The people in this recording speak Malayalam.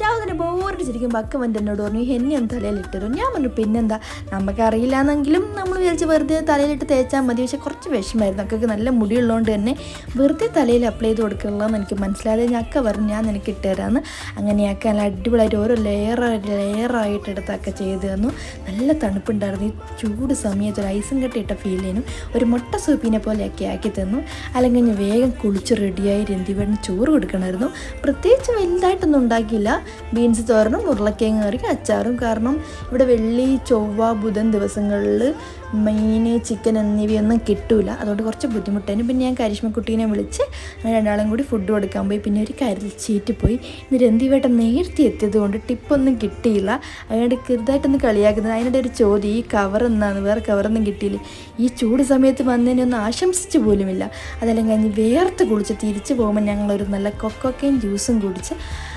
രാവിലെ ബോറടിച്ചിരിക്കും ബക്കവൻ്റെ എന്നോട് പറഞ്ഞു എന്നെയൊന്ന് തലയിലിട്ടു. ഞാൻ പറഞ്ഞു പിന്നെന്താ, നമുക്കറിയില്ലാന്നെങ്കിലും നമ്മൾ വിചാരിച്ച് വെറുതെ തലയിലിട്ട് തേച്ചാൽ മതി. പക്ഷേ കുറച്ച് വിഷമമായിരുന്നു, അക്കൊക്കെ നല്ല മുടിയുള്ളതുകൊണ്ട് തന്നെ വെറുതെ തലയിൽ അപ്ലൈ ചെയ്ത് കൊടുക്കണമെന്ന് എനിക്ക് മനസ്സിലായത്. ഞാൻ അക്ക പറഞ്ഞു ഞാൻ നിനക്ക് ഇട്ടുതരാമെന്ന്. അങ്ങനെ അക്ക നല്ല അടിപൊളിയായിട്ട് ഓരോ ലെയറായിട്ട് എടുത്തൊക്കെ ചെയ്ത് തന്നു. നല്ല തണുപ്പുണ്ടായിരുന്നു. ഈ ചൂട് സമയത്ത് ഒരു ഐസും കെട്ടിയിട്ട ഫീൽ ചെയ്യുന്നു. ഒരു മുട്ട സൂപ്പിനെ പോലെയൊക്കെ ആക്കി തന്നു. അല്ലെങ്കിൽ ഞാൻ വേഗം കുളിച്ച് റെഡിയായി രന്തിവേട്ടന് ചോറ് കൊടുക്കണമായിരുന്നു. പ്രത്യേകിച്ച് വലുതായിട്ടൊന്നും ഉണ്ടാക്കിയില്ല. ബീൻസ് തോരനും ഉരുളക്കിഴങ്ങ് കറി അച്ചാറും. കാരണം ഇവിടെ വെള്ളി ചൊവ്വ ബുധൻ ദിവസങ്ങളിൽ മീൻ ചിക്കൻ എന്നിവയൊന്നും കിട്ടില്ല. അതുകൊണ്ട് കുറച്ച് ബുദ്ധിമുട്ടായിരുന്നു. പിന്നെ ഞാൻ കരിഷ്മക്കുട്ടീനെ വിളിച്ച് രണ്ടാളും കൂടി ഫുഡ് കൊടുക്കാൻ പോയി. പിന്നെ ഒരു ചീറ്റ് പോയി. ഇന്ന് രന്തിവേട്ടൻ നേരത്തെ എത്തിയത് കൊണ്ട് ടിപ്പൊന്നും കിട്ടിയില്ല. അതുകൊണ്ട് ചെറുതായിട്ടൊന്ന് കളിയാക്കുന്നത്. അതിനിടെ ഒരു ചോദ്യം, ഈ കവർ എന്നാണ്, വേറെ കവറൊന്നും കിട്ടിയില്ല. ഈ ചൂട് സമയത്ത് വന്നതിനൊന്നും ആശംസിച്ച് പോലുമില്ല. അതെല്ലാം കഴിഞ്ഞ് വേർത്ത് കുളിച്ച് തിരിച്ച് പോകുമ്പോൾ ഞങ്ങളൊരു നല്ല കൊക്കോക്കയും ജ്യൂസും കുടിച്ച്